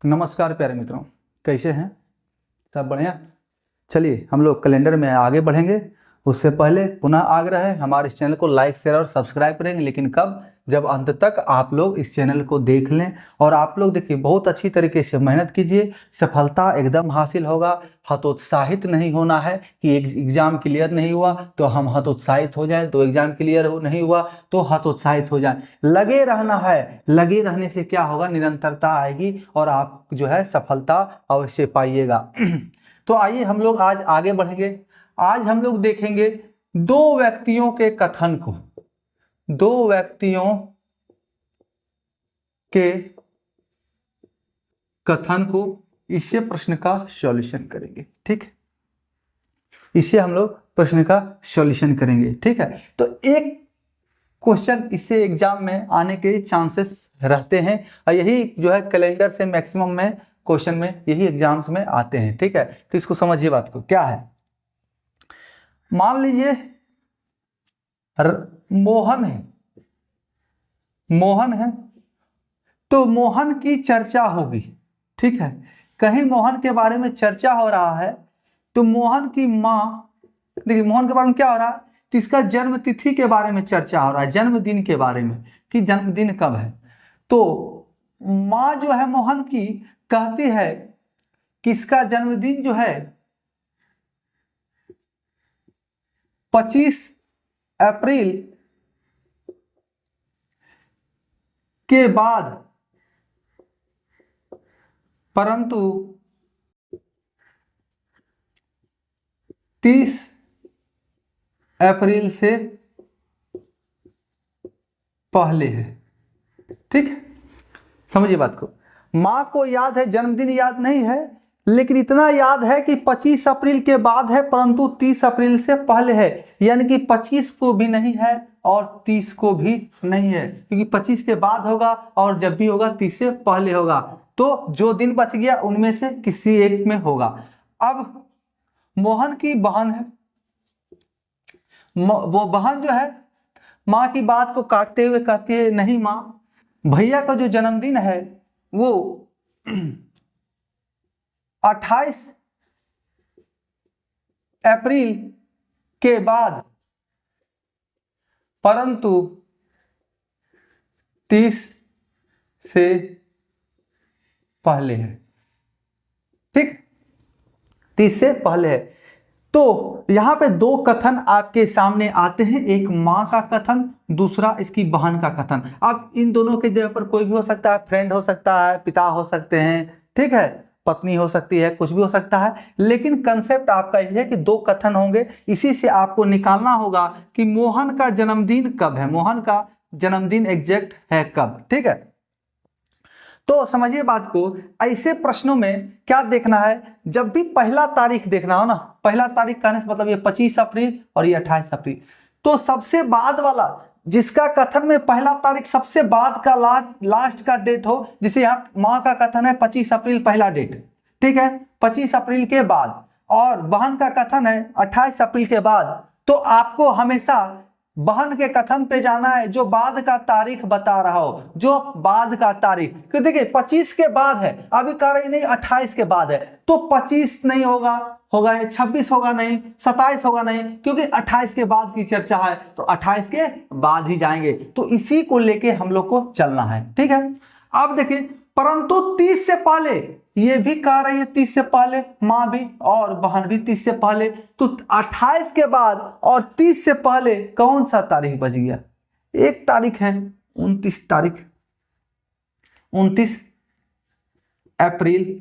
नमस्कार प्यारे मित्रों, कैसे हैं? सब बढ़िया। चलिए हम लोग कैलेंडर में आगे बढ़ेंगे। उससे पहले पुनः आग्रह है, हमारे इस चैनल को लाइक शेयर और सब्सक्राइब करेंगे, लेकिन कब? जब अंत तक आप लोग इस चैनल को देख लें। और आप लोग देखिए, बहुत अच्छी तरीके से मेहनत कीजिए, सफलता एकदम हासिल होगा। हतोत्साहित नहीं होना है कि एक एग्जाम क्लियर नहीं हुआ तो हम हतोत्साहित हो जाएं, तो एग्जाम क्लियर नहीं हुआ तो हतोत्साहित हो जाएं। लगे रहना है, लगे रहने से क्या होगा, निरंतरता आएगी और आप जो है सफलता अवश्य पाइएगा। तो आइए हम लोग आज आगे बढ़ेंगे। आज हम लोग देखेंगे दो व्यक्तियों के कथन को, दो व्यक्तियों के कथन को, इससे प्रश्न का सॉल्यूशन करेंगे। ठीक है, इससे हम लोग प्रश्न का सॉल्यूशन करेंगे। ठीक है, तो एक क्वेश्चन इससे एग्जाम में आने के चांसेस रहते हैं और यही जो है कैलेंडर से मैक्सिमम में क्वेश्चन में यही एग्जाम्स में आते हैं। ठीक है, तो इसको समझिए बात को। क्या है, मान लीजिए मोहन है, मोहन है, तो मोहन की चर्चा होगी। ठीक है, कहीं मोहन के बारे में चर्चा हो रहा है तो मोहन की माँ, देखिए मोहन के बारे में क्या हो रहा है, तो इसका जन्म तिथि के बारे में चर्चा हो रहा है, जन्मदिन के बारे में कि जन्मदिन कब है। तो माँ जो है मोहन की कहती है कि इसका जन्मदिन जो है 25 अप्रैल के बाद, परंतु 30 अप्रैल से पहले है। ठीक है, समझिए बात को। माँ को याद है, जन्मदिन याद नहीं है, लेकिन इतना याद है कि 25 अप्रैल के बाद है, परंतु 30 अप्रैल से पहले है। यानी कि 25 को भी नहीं है और 30 को भी नहीं है, क्योंकि 25 के बाद होगा और जब भी होगा 30 से पहले होगा। तो जो दिन बच गया उनमें से किसी एक में होगा। अब मोहन की बहन है, वो बहन जो है माँ की बात को काटते हुए कहती है, नहीं माँ, भैया का जो जन्मदिन है वो 28 अप्रैल के बाद, परंतु 30 से पहले है। ठीक, 30 से पहले है। तो यहां पे दो कथन आपके सामने आते हैं, एक मां का कथन, दूसरा इसकी बहन का कथन। अब इन दोनों के जगह पर कोई भी हो सकता है, फ्रेंड हो सकता है, पिता हो सकते हैं, ठीक है, पत्नी हो सकती है, कुछ भी हो सकता है, लेकिन कंसेप्ट आपका यह है कि दो कथन होंगे। इसी से आपको निकालना होगा कि मोहन का जन्मदिन कब है, मोहन का जन्मदिन एग्जैक्ट है कब। ठीक है, तो समझिए बात को। ऐसे प्रश्नों में क्या देखना है, जब भी पहला तारीख देखना हो ना, पहला तारीख कहने से मतलब ये 25 अप्रैल और ये 28 अप्रैल, तो सबसे बाद वाला जिसका कथन में पहला तारीख सबसे बाद का लास्ट का डेट हो, जिसे यहाँ माँ का कथन है 25 अप्रैल पहला डेट, ठीक है, 25 अप्रैल के बाद, और बहन का कथन है 28 अप्रैल के बाद, तो आपको हमेशा बहन के कथन पे जाना है जो बाद का तारीख बता रहा हो, जो बाद का तारीख। क्योंकि देखिए 25 के बाद है, अभी कह रही नहीं 28 के बाद है, तो 25 नहीं होगा, होगा 26 होगा नहीं, 27 होगा नहीं, क्योंकि 28 के बाद की चर्चा है, तो 28 के बाद ही जाएंगे। तो इसी को लेके हम लोग को चलना है। ठीक है, अब देखिए, परंतु 30 से पहले, ये भी कह रही है 30 से पहले, मां भी और बहन भी 30 से पहले, तो 28 के बाद और 30 से पहले कौन सा तारीख बच गया? एक तारीख है, 29 तारीख, 29 अप्रैल,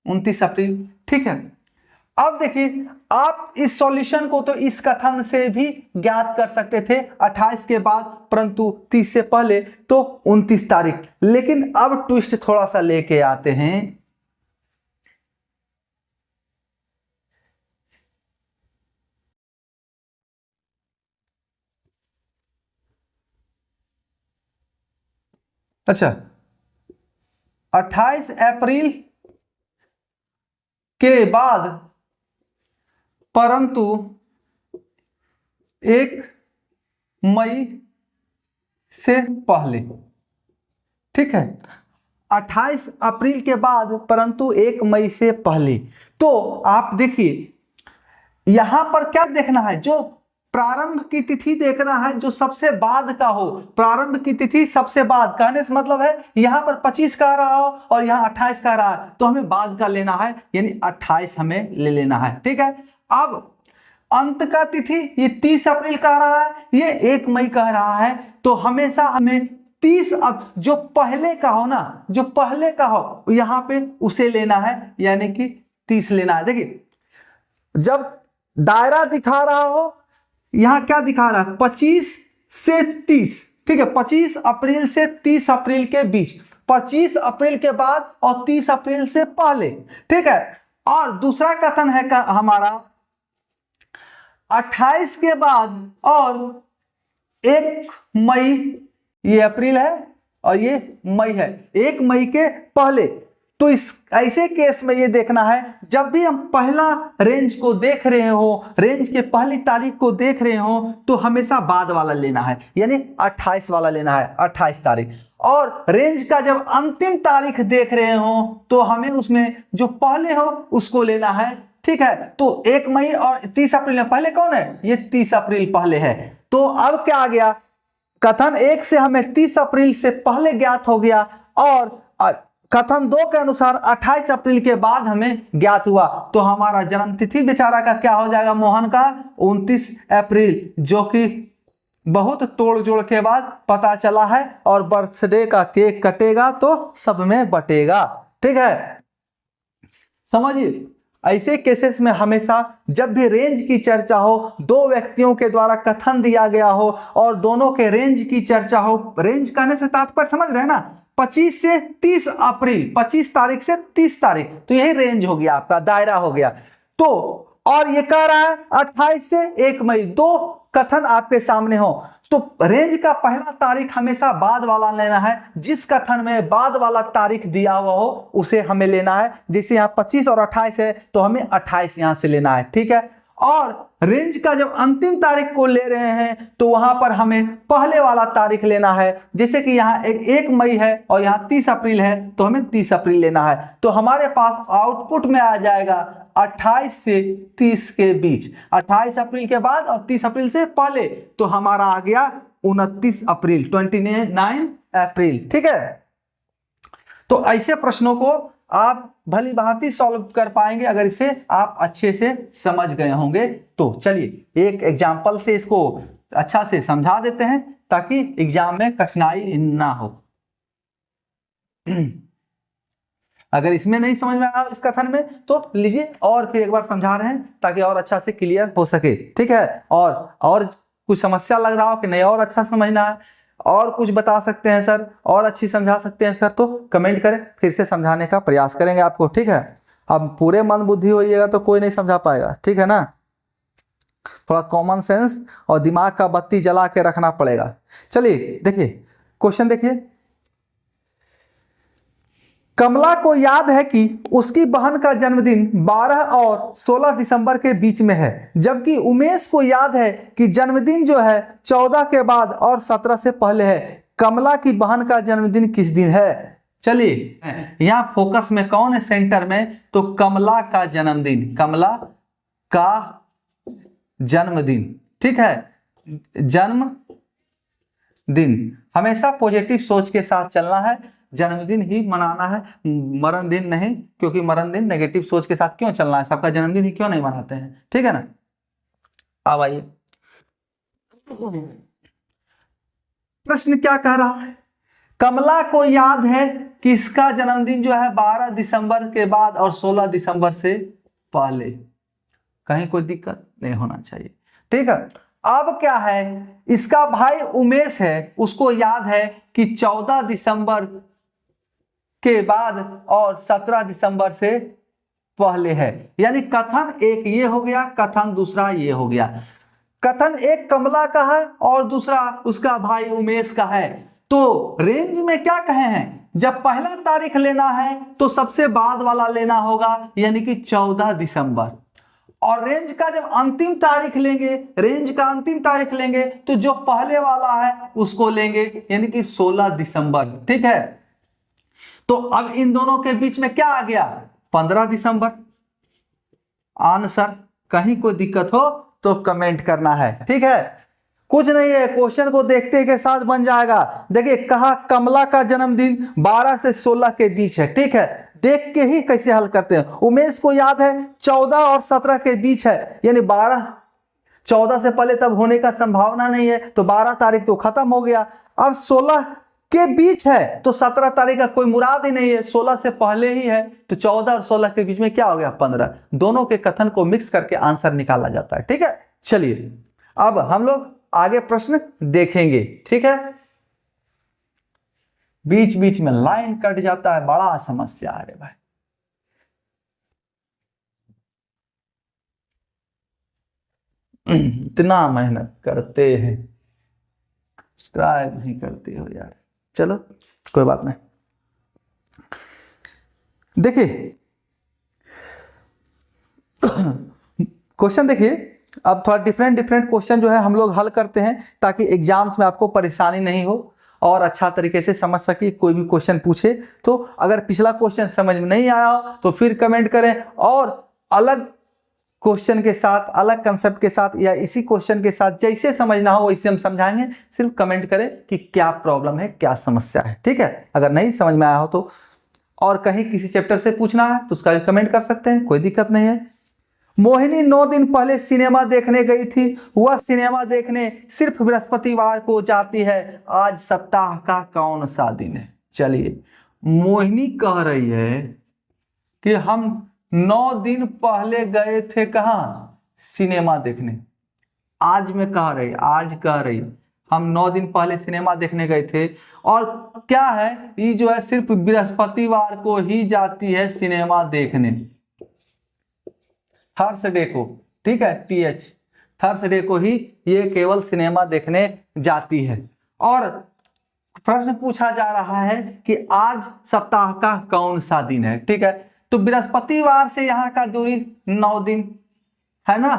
29 अप्रैल। ठीक है, अब देखिए, आप इस सॉल्यूशन को तो इस कथन से भी ज्ञात कर सकते थे, 28 के बाद परंतु 30 से पहले, तो 29 तारीख। लेकिन अब ट्विस्ट थोड़ा सा लेके आते हैं। अच्छा, 28 अप्रैल के बाद परंतु 1 मई से पहले। ठीक है, 28 अप्रैल के बाद परंतु 1 मई से पहले। तो आप देखिए यहां पर क्या देखना है, जो प्रारंभ की तिथि देखना है जो सबसे बाद का हो। प्रारंभ की तिथि सबसे बाद, कहने से मतलब है यहां पर 25 का रहा हो और यहां 28 का रहा है, तो हमें बाद का लेना है, यानी 28 हमें ले लेना है। ठीक है, अब अंत का तिथि ये 30 अप्रैल का रहा है, ये 1 मई का रहा है, तो हमेशा हमें 30, अब जो पहले का हो ना, जो पहले का हो यहां पे उसे लेना है, यानी कि 30 लेना है। देखिए जब दायरा दिखा रहा हो, यहां क्या दिखा रहा है, 25 से 30, ठीक है, 25 अप्रैल से 30 अप्रैल के बीच, 25 अप्रैल के बाद और 30 अप्रैल से पहले। ठीक है, और दूसरा कथन है हमारा 28 के बाद और 1 मई, ये अप्रैल है और ये मई है, 1 मई के पहले। तो इस ऐसे केस में ये देखना है, जब भी हम पहला रेंज को देख रहे हो, रेंज के पहली तारीख को देख रहे हो, तो हमेशा बाद वाला लेना है, यानी 28 वाला लेना है, 28 तारीख। और रेंज का जब अंतिम तारीख देख रहे हो तो हमें उसमें जो पहले हो उसको लेना है। ठीक है, तो 1 मई और 30 अप्रैल पहले कौन है, ये 30 अप्रैल पहले है। तो अब क्या आ गया, कथन 1 से हमें 30 अप्रैल से पहले ज्ञात हो गया और कथन 2 के अनुसार 28 अप्रैल के बाद हमें ज्ञात हुआ, तो हमारा जन्म तिथि बेचारा का क्या हो जाएगा, मोहन का 29 अप्रैल, जो कि बहुत तोड़ जोड़ के बाद पता चला है, और बर्थडे का केक कटेगा तो सब में बटेगा। ठीक है, समझिए ऐसे केसेस में हमेशा जब भी रेंज की चर्चा हो, दो व्यक्तियों के द्वारा कथन दिया गया हो और दोनों के रेंज की चर्चा हो, रेंज कहने से तात्पर्य समझ रहे हैं ना, 25 से 30 अप्रैल, 25 तारीख से 30 तारीख, तो यही रेंज हो गया, आपका दायरा हो गया। तो और ये कह रहा है 28 से 1 मई, दो कथन आपके सामने हो, तो रेंज का पहला तारीख हमेशा बाद वाला लेना है, जिस कथन में बाद वाला तारीख दिया हुआ हो उसे हमें लेना है। जैसे यहाँ 25 और 28 है तो हमें 28 यहां से लेना है। ठीक है, और रेंज का जब अंतिम तारीख को ले रहे हैं तो वहां पर हमें पहले वाला तारीख लेना है। जैसे कि यहाँ 1 मई है और यहाँ 30 अप्रैल है, तो हमें 30 अप्रैल लेना है। तो हमारे पास आउटपुट में आ जाएगा 28 से 30 के बीच, 28 अप्रैल के बाद और 30 अप्रैल से पहले, तो हमारा आ गया 29 अप्रैल, 29 अप्रैल। ठीक है, तो ऐसे प्रश्नों को आप भली भांति सॉल्व कर पाएंगे अगर इसे आप अच्छे से समझ गए होंगे। तो चलिए एक एग्जाम्पल से इसको अच्छा से समझा देते हैं ताकि एग्जाम में कठिनाई ना हो। अगर इसमें नहीं समझ में आया इस कथन में तो लीजिए और फिर एक बार समझा रहे हैं ताकि और अच्छा से क्लियर हो सके। ठीक है, और कुछ समस्या लग रहा हो कि नहीं और अच्छा समझना है, और कुछ बता सकते हैं सर, और अच्छी समझा सकते हैं सर, तो कमेंट करें, फिर से समझाने का प्रयास करेंगे आपको। ठीक है, अब पूरे मन बुद्धि होइएगा तो कोई नहीं समझा पाएगा। ठीक है ना, थोड़ा कॉमन सेंस और दिमाग का बत्ती जला के रखना पड़ेगा। चलिए देखिए क्वेश्चन देखिए, कमला को याद है कि उसकी बहन का जन्मदिन 12 और 16 दिसंबर के बीच में है, जबकि उमेश को याद है कि जन्मदिन जो है 14 के बाद और 17 से पहले है। कमला की बहन का जन्मदिन किस दिन है? चलिए यहाँ फोकस में कौन है सेंटर में, तो कमला का जन्मदिन, कमला का जन्मदिन। ठीक है, जन्मदिन हमेशा पॉजिटिव सोच के साथ चलना है, जन्मदिन ही मनाना है, मरण दिन नहीं, क्योंकि मरण दिन नेगेटिव सोच के साथ क्यों चलना है, सबका जन्मदिन ही क्यों नहीं मनाते हैं। ठीक है ना, अब आइए प्रश्न क्या कह रहा है, कमला को याद है कि इसका जन्मदिन जो है 12 दिसंबर के बाद और 16 दिसंबर से पहले, कहीं कोई दिक्कत नहीं होना चाहिए। ठीक है, अब क्या है, इसका भाई उमेश है, उसको याद है कि 14 दिसंबर के बाद और 17 दिसंबर से पहले है, यानी कथन एक ये हो गया, कथन दूसरा ये हो गया। कथन एक कमला का है और दूसरा उसका भाई उमेश का है। तो रेंज में क्या कहे हैं, जब पहला तारीख लेना है तो सबसे बाद वाला लेना होगा, यानी कि 14 दिसंबर, और रेंज का जब अंतिम तारीख लेंगे, रेंज का अंतिम तारीख लेंगे तो जो पहले वाला है उसको लेंगे, यानी कि 16 दिसंबर। ठीक है, तो अब इन दोनों के बीच में क्या आ गया, 15 दिसंबर। आंसर, कहीं कोई दिक्कत हो तो कमेंट करना है, ठीक है। कुछ नहीं है, क्वेश्चन को देखते के साथ बन जाएगा। देखिए कहा कमला का जन्मदिन 12 से 16 के बीच है, ठीक है। देख के ही कैसे हल करते हैं। उमेश को याद है 14 और 17 के बीच है, यानी 14 से पहले तब होने का संभावना नहीं है, तो 12 तारीख तो खत्म हो गया। अब 16 के बीच है तो 17 तारीख का कोई मुराद ही नहीं है, 16 से पहले ही है, तो 14 और 16 के बीच में क्या हो गया, 15। दोनों के कथन को मिक्स करके आंसर निकाला जाता है, ठीक है। चलिए अब हम लोग आगे प्रश्न देखेंगे, ठीक है। बीच बीच में लाइन कट जाता है, बड़ा समस्या है रे भाई। इतना मेहनत करते हैं, सब्सक्राइब नहीं करते हो यार। चलो कोई बात नहीं। देखिए क्वेश्चन देखिए, अब थोड़ा डिफरेंट क्वेश्चन जो है हम लोग हल करते हैं, ताकि एग्जाम्स में आपको परेशानी नहीं हो और अच्छा तरीके से समझ सके। कोई भी क्वेश्चन पूछे तो अगर पिछला क्वेश्चन समझ में नहीं आया हो तो फिर कमेंट करें, और अलग क्वेश्चन के साथ, अलग कंसेप्ट के साथ, या इसी क्वेश्चन के साथ जैसे समझना हो वैसे हम समझाएंगे। सिर्फ कमेंट करें कि क्या प्रॉब्लम है, क्या समस्या है, ठीक है। अगर नहीं समझ में आया हो तो, और कहीं किसी चैप्टर से पूछना है तो उसका भी कमेंट कर सकते हैं, कोई दिक्कत नहीं है। मोहिनी 9 दिन पहले सिनेमा देखने गई थी, वह सिनेमा देखने सिर्फ बृहस्पतिवार को जाती है, आज सप्ताह का कौन सा दिन है। चलिए, मोहिनी कह रही है कि हम 9 दिन पहले गए थे कहां, सिनेमा देखने। आज में कह रही, आज कह रही हम 9 दिन पहले सिनेमा देखने गए थे, और क्या है, ये जो है सिर्फ बृहस्पतिवार को ही जाती है सिनेमा देखने, थर्सडे को, ठीक है, TH थर्सडे को ही ये केवल सिनेमा देखने जाती है। और प्रश्न पूछा जा रहा है कि आज सप्ताह का कौन सा दिन है, ठीक है। तो बृहस्पतिवार से यहाँ का दूरी 9 दिन है ना,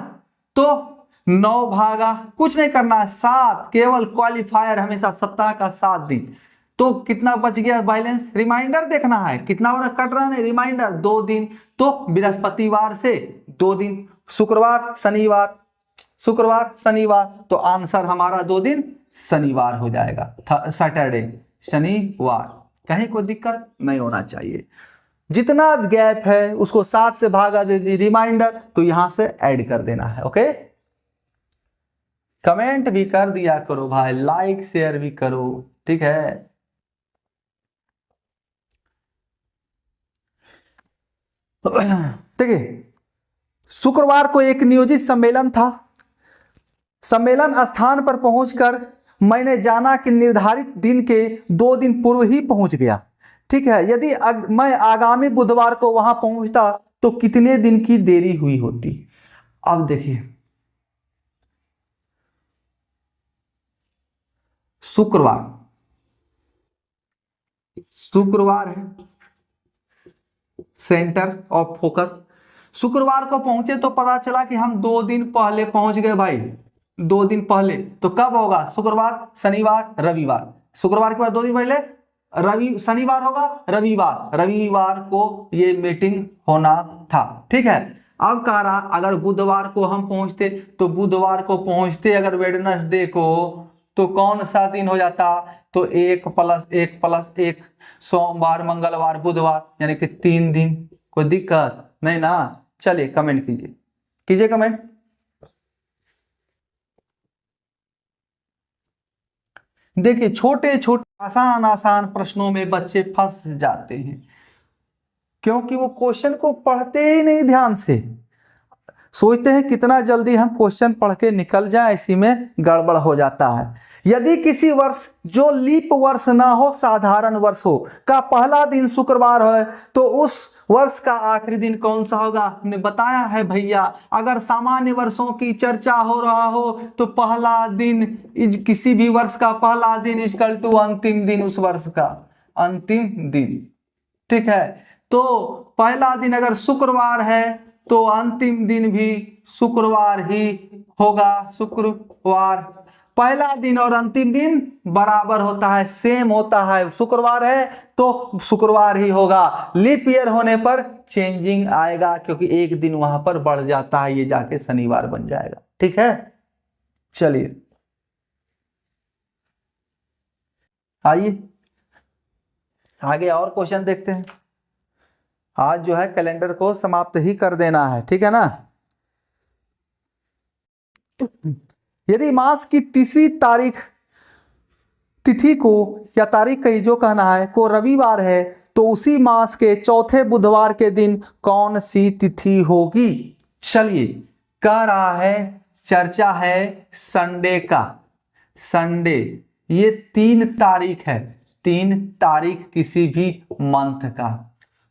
तो 9 भागा कुछ नहीं करना है 7, केवल क्वालिफायर हमेशा सप्ताह का 7 दिन। तो कितना बच गया बैलेंस, रिमाइंडर देखना है, कितना बार कट रहा है, रिमाइंडर 2 दिन। तो बृहस्पतिवार से 2 दिन, शुक्रवार शनिवार, शुक्रवार शनिवार, तो आंसर हमारा 2 दिन शनिवार हो जाएगा, सैटरडे शनिवार। कहीं कोई दिक्कत नहीं होना चाहिए। जितना गैप है उसको 7 से भागा दे दी, रिमाइंडर तो यहां से ऐड कर देना है, ओके। कमेंट भी कर दिया करो भाई, लाइक शेयर भी करो, ठीक है। देखिए, शुक्रवार को एक नियोजित सम्मेलन था। सम्मेलन स्थान पर पहुंचकर मैंने जाना कि निर्धारित दिन के 2 दिन पूर्व ही पहुंच गया, ठीक है। यदि मैं आगामी बुधवार को वहां पहुंचता तो कितने दिन की देरी हुई होती। अब देखिए, शुक्रवार है सेंटर ऑफ फोकस। शुक्रवार को पहुंचे तो पता चला कि हम 2 दिन पहले पहुंच गए भाई, 2 दिन पहले। तो कब होगा, शुक्रवार शनिवार रविवार, शुक्रवार के बाद 2 दिन पहले शनिवार होगा, रविवार को ये मीटिंग होना था, ठीक है। अब कह रहा अगर बुधवार को हम पहुंचते, तो बुधवार को पहुंचते अगर वेडनेसडे को, तो कौन सा दिन हो जाता, तो 1 + 1 सोमवार मंगलवार बुधवार, यानी कि 3 दिन। कोई दिक्कत नहीं ना। चलिए कमेंट कीजिए कमेंट। देखिए, छोटे छोटे आसान प्रश्नों में बच्चे फंस जाते हैं, क्योंकि वो क्वेश्चन को पढ़ते ही नहीं ध्यान से, सोचते हैं कितना जल्दी हम क्वेश्चन पढ़ के निकल जाए, इसी में गड़बड़ हो जाता है। यदि किसी वर्ष जो लीप वर्ष ना हो, साधारण वर्ष हो, का पहला दिन शुक्रवार है, तो उस वर्ष का आखिरी दिन कौन सा होगा। हमने बताया है भैया, अगर सामान्य वर्षों की चर्चा हो रहा हो तो पहला दिन, किसी भी वर्ष का पहला दिन इक्वल टू अंतिम दिन उस वर्ष का, अंतिम दिन, ठीक है। तो पहला दिन अगर शुक्रवार है तो अंतिम दिन भी शुक्रवार ही होगा, शुक्रवार। पहला दिन और अंतिम दिन बराबर होता है, सेम होता है। शुक्रवार है तो शुक्रवार ही होगा। लीप ईयर होने पर चेंजिंग आएगा, क्योंकि एक दिन वहां पर बढ़ जाता है, ये जाके शनिवार बन जाएगा। ठीक है, चलिए आइए आगे और क्वेश्चन देखते हैं। आज जो है कैलेंडर को समाप्त ही कर देना है, ठीक है ना। यदि मास की तीसरी तारीख तिथि को, या तारीख कही जो कहना है, को रविवार है, तो उसी मास के चौथे बुधवार के दिन कौन सी तिथि होगी। चलिए, कह रहा है, चर्चा है संडे का। संडे, ये 3 तारीख है, 3 तारीख किसी भी मंथ का।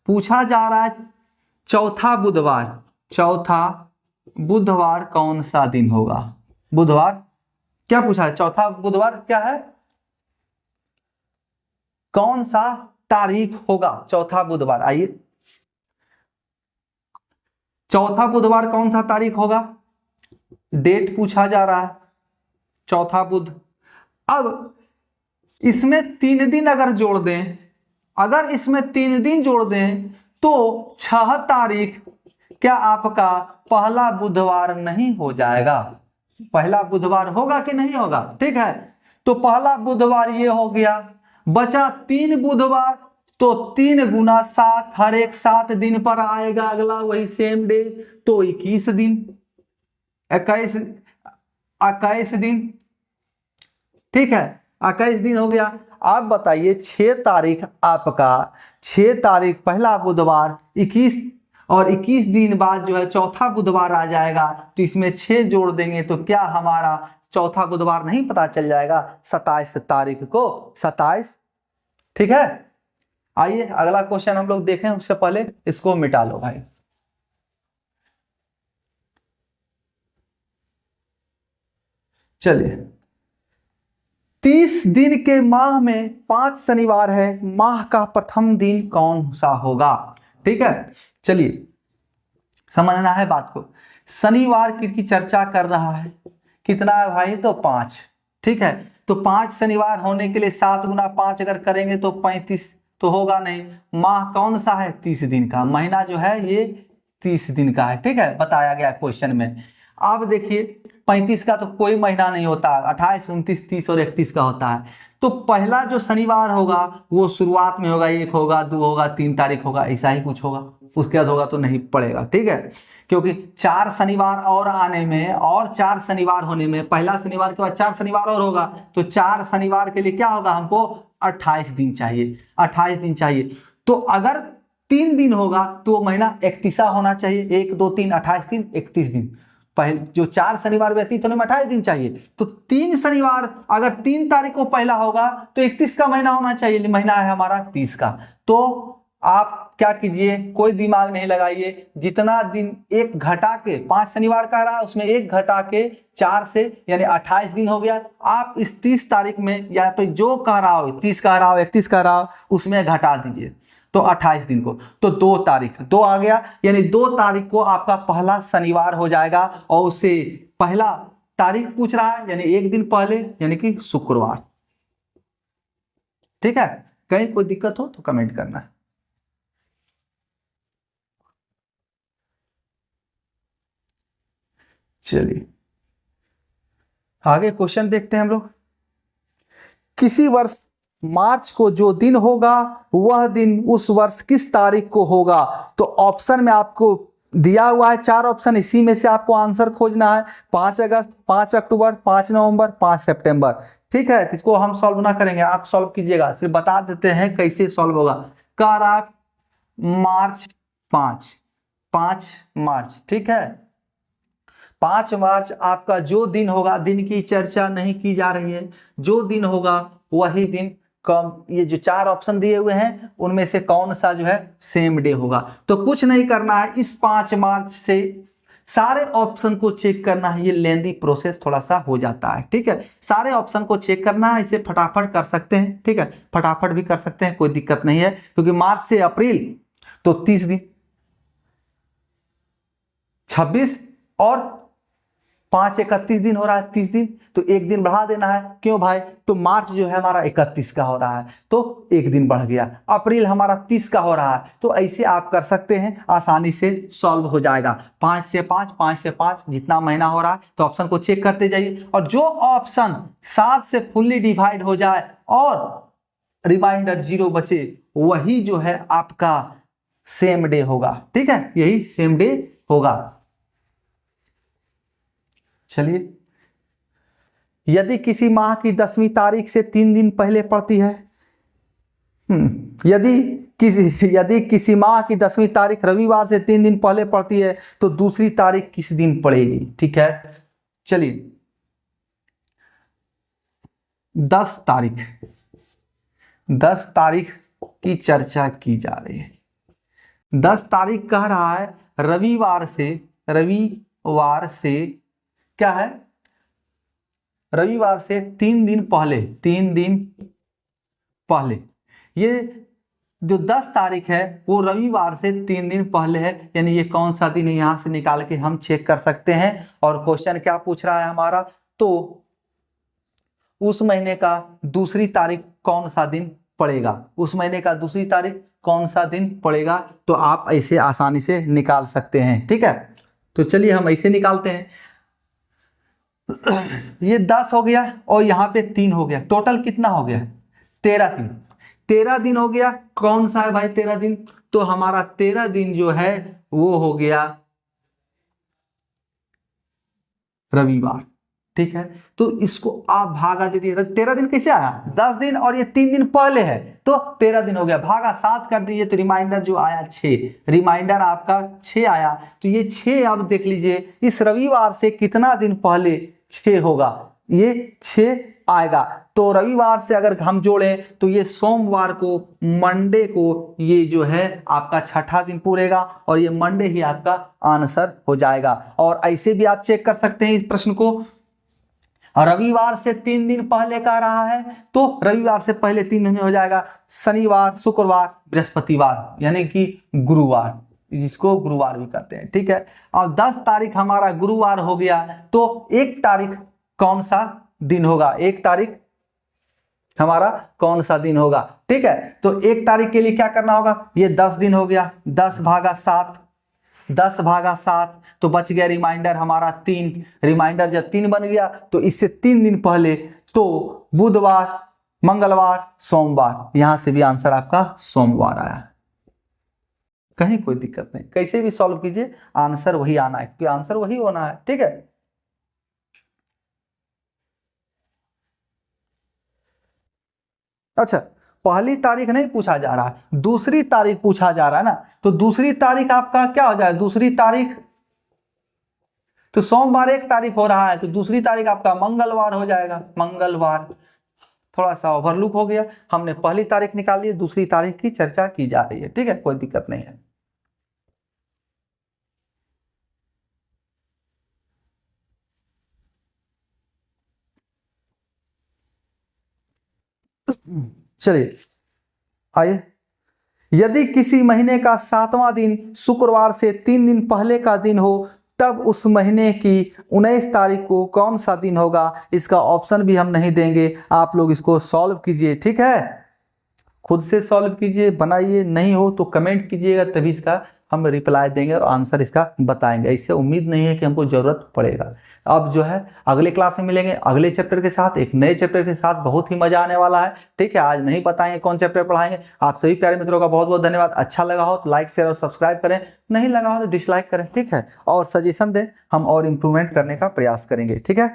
पूछा जा रहा है चौथा बुधवार, चौथा बुधवार कौन सा दिन होगा। बुधवार क्या पूछा है, चौथा बुधवार क्या है, कौन सा तारीख होगा चौथा बुधवार। आइए, चौथा बुधवार कौन सा तारीख होगा, डेट पूछा जा रहा है, चौथा बुध। अब इसमें 3 दिन अगर जोड़ दें, अगर इसमें 3 दिन जोड़ दें तो 6 तारीख क्या आपका पहला बुधवार नहीं हो जाएगा। पहला बुधवार होगा कि नहीं होगा। ठीक है, तो पहला बुधवार ये हो गया, बचा 3 बुधवार, तो 3 गुना 7, हर एक 7 दिन पर आएगा अगला वही सेम डे, तो 21 दिन, 21 दिन। ठीक है, 21 दिन हो गया। आप बताइए 6 तारीख आपका, 6 तारीख पहला बुधवार, 21 और 21 दिन बाद जो है चौथा बुधवार आ जाएगा, तो इसमें 6 जोड़ देंगे तो क्या हमारा चौथा बुधवार नहीं पता चल जाएगा, 27 तारीख को, 27। ठीक है, आइए अगला क्वेश्चन हम लोग देखें, उससे पहले इसको मिटा लो भाई। चलिए, 30 दिन के माह में 5 शनिवार है, माह का प्रथम दिन कौन सा होगा। ठीक है, चलिए समझना है बात को। शनिवार की चर्चा कर रहा है, कितना है भाई, तो 5। ठीक है, तो 5 शनिवार होने के लिए 7 गुना 5 अगर करेंगे तो 35, तो होगा नहीं। माह कौन सा है, 30 दिन का। महीना जो है ये 30 दिन का है। ठीक है, बताया गया क्वेश्चन में। आप देखिए 35 का तो कोई महीना नहीं होता, 28, 29, 30 और 31 का होता है। तो पहला जो शनिवार होगा वो शुरुआत में होगा, 1 होगा, 2 होगा, 3 तारीख होगा, ऐसा ही कुछ होगा। उसके बाद होगा तो नहीं पड़ेगा। ठीक है, क्योंकि 4 शनिवार और आने में और 4 शनिवार होने में, पहला शनिवार के बाद 4 शनिवार और होगा, तो 4 शनिवार के लिए क्या होगा, हमको 28 दिन चाहिए, 28 दिन चाहिए। तो अगर 3 दिन होगा तो महीना 31 होना चाहिए, 1, 2, 3, 28 दिन, 31 दिन। पहले जो 4 शनिवार व्यतीत होने में 28 दिन चाहिए, तो 3 शनिवार अगर 3 तारीख को पहला होगा तो 31 का महीना होना चाहिए, महीना है हमारा 30 का। तो आप क्या कीजिए, कोई दिमाग नहीं लगाइए, जितना दिन एक घटा के, 5 शनिवार का रहा उसमें 1 घटा के 4 से, यानी 28 दिन हो गया। आप इस 30 तारीख में यहाँ पे जो कह रहा हो, 30 कह रहा हो, 31 कह रहा हो, उसमें घटा दीजिए, तो 28 दिन को, तो 2 तारीख, 2 आ गया, यानी 2 तारीख को आपका पहला शनिवार हो जाएगा। और उसे पहला तारीख पूछ रहा है, यानी 1 दिन पहले, यानी कि शुक्रवार। ठीक है, कहीं कोई दिक्कत हो तो कमेंट करना है। चलिए आगे क्वेश्चन देखते हैं हम लोग। किसी वर्ष मार्च को जो दिन होगा वह दिन उस वर्ष किस तारीख को होगा। तो ऑप्शन में आपको दिया हुआ है 4 ऑप्शन, इसी में से आपको आंसर खोजना है। 5 अगस्त, 5 अक्टूबर, 5 नवंबर, 5 सितंबर। ठीक है, इसको हम सॉल्व ना करेंगे, आप सॉल्व कीजिएगा, सिर्फ बता देते हैं कैसे सॉल्व होगा। कह रहा मार्च 5 मार्च। ठीक है, 5 मार्च आपका जो दिन होगा, दिन की चर्चा नहीं की जा रही है, जो दिन होगा वही दिन कम, ये जो 4 ऑप्शन दिए हुए हैं उनमें से कौन सा जो है सेम डे होगा। तो कुछ नहीं करना है, इस 5 मार्च से सारे ऑप्शन को चेक करना है। ये लेंदी प्रोसेस थोड़ा सा हो जाता है। ठीक है, सारे ऑप्शन को चेक करना है, इसे फटाफट कर सकते हैं। ठीक है, फटाफट भी कर सकते हैं, कोई दिक्कत नहीं है, क्योंकि मार्च से अप्रैल तो 30 दिन, 26 और 5 31 दिन हो रहा है, 30 दिन, तो एक दिन बढ़ा देना है। क्यों भाई? तो मार्च जो है हमारा 31 का हो रहा है तो एक दिन बढ़ गया। अप्रैल हमारा 30 का हो रहा है, तो ऐसे आप कर सकते हैं, आसानी से सॉल्व हो जाएगा। 5 से 5, 5 से 5, जितना महीना हो रहा है तो ऑप्शन को चेक करते जाइए, और जो ऑप्शन 7 से फुल्ली डिवाइड हो जाए और रिमाइंडर 0 बचे, वही जो है आपका सेम डे होगा। ठीक है, यही सेम डे होगा। चलिए, यदि किसी माह की 10वीं तारीख से 3 दिन पहले पड़ती है, यदि किसी माह की 10वीं तारीख रविवार से 3 दिन पहले पड़ती है तो दूसरी तारीख किस दिन पड़ेगी? ठीक है, चलिए 10 तारीख की चर्चा की जा रही है। 10 तारीख कह रहा है रविवार से क्या है? रविवार से 3 दिन पहले। ये जो 10 तारीख है वो रविवार से 3 दिन पहले है, यानी ये कौन सा दिन है यहां से निकाल के हम चेक कर सकते हैं। और क्वेश्चन क्या पूछ रहा है हमारा? तो उस महीने का दूसरी तारीख कौन सा दिन पड़ेगा? उस महीने का दूसरी तारीख कौन सा दिन पड़ेगा? तो आप ऐसे आसानी से निकाल सकते हैं। ठीक है, तो चलिए हम ऐसे निकालते हैं। ये 10 हो गया और यहाँ पे 3 हो गया, टोटल कितना हो गया? 13 दिन हो गया। कौन सा है भाई 13 दिन? तो हमारा 13 दिन जो है वो हो गया रविवार। ठीक है, तो इसको आप भागा दे दिए। 13 दिन कैसे आया? 10 दिन और ये 3 दिन पहले है तो 13 दिन हो गया, भागा 7 कर दीजिए तो रिमाइंडर जो आया 6, रिमाइंडर आपका 6 आया। तो ये 6 आप देख लीजिए, इस रविवार से कितना दिन पहले 6 होगा? ये 6 आएगा। तो रविवार से अगर हम जोड़ें तो ये सोमवार को, मंडे को ये जो है आपका 6ठा दिन पूरेगा और ये मंडे ही आपका आंसर हो जाएगा। और ऐसे भी आप चेक कर सकते हैं इस प्रश्न को। रविवार से 3 दिन पहले कह रहा है तो रविवार से पहले 3 दिन हो जाएगा शनिवार, शुक्रवार, बृहस्पतिवार, यानी कि गुरुवार, जिसको गुरुवार भी कहते हैं। ठीक है, और 10 तारीख हमारा गुरुवार हो गया तो 1 तारीख कौन सा दिन होगा? 1 तारीख हमारा कौन सा दिन होगा? ठीक है, तो 1 तारीख के लिए क्या करना होगा? ये 10 दिन हो गया, 10 भागा 7, तो बच गया रिमाइंडर हमारा 3। रिमाइंडर जब 3 बन गया तो इससे 3 दिन पहले, तो बुधवार, मंगलवार, सोमवार, यहां से भी आंसर आपका सोमवार आया। कहीं कोई दिक्कत नहीं, कैसे भी सॉल्व कीजिए, आंसर वही आना है, क्योंकि आंसर वही होना है। ठीक है, अच्छा, पहली तारीख नहीं पूछा जा रहा है, दूसरी तारीख पूछा जा रहा है ना। तो दूसरी तारीख आपका क्या हो जाए? दूसरी तारीख तो सोमवार 1 तारीख हो रहा है तो दूसरी तारीख आपका मंगलवार हो जाएगा। मंगलवार थोड़ा सा ओवरलुक हो गया, हमने पहली तारीख निकाल ली, दूसरी तारीख की चर्चा की जा रही है। ठीक है, कोई दिक्कत नहीं है। चलिए आइए, यदि किसी महीने का 7वां दिन शुक्रवार से 3 दिन पहले का दिन हो तब उस महीने की 19 तारीख को कौन सा दिन होगा? इसका ऑप्शन भी हम नहीं देंगे, आप लोग इसको सॉल्व कीजिए। ठीक है, खुद से सॉल्व कीजिए, बनाइए, नहीं हो तो कमेंट कीजिएगा, तभी इसका हम रिप्लाई देंगे और आंसर इसका बताएंगे। इससे उम्मीद नहीं है कि हमको जरूरत पड़ेगा। अब जो है अगले क्लास में मिलेंगे अगले चैप्टर के साथ, एक नए चैप्टर के साथ, बहुत ही मजा आने वाला है। ठीक है, आज नहीं बताएंगे कौन चैप्टर पढ़ाएंगे। आप सभी प्यारे मित्रों का बहुत बहुत धन्यवाद। अच्छा लगा हो तो लाइक, शेयर और सब्सक्राइब करें, नहीं लगा हो तो डिसलाइक करें। ठीक है, और सजेशन दें, हम और इम्प्रूवमेंट करने का प्रयास करेंगे। ठीक है।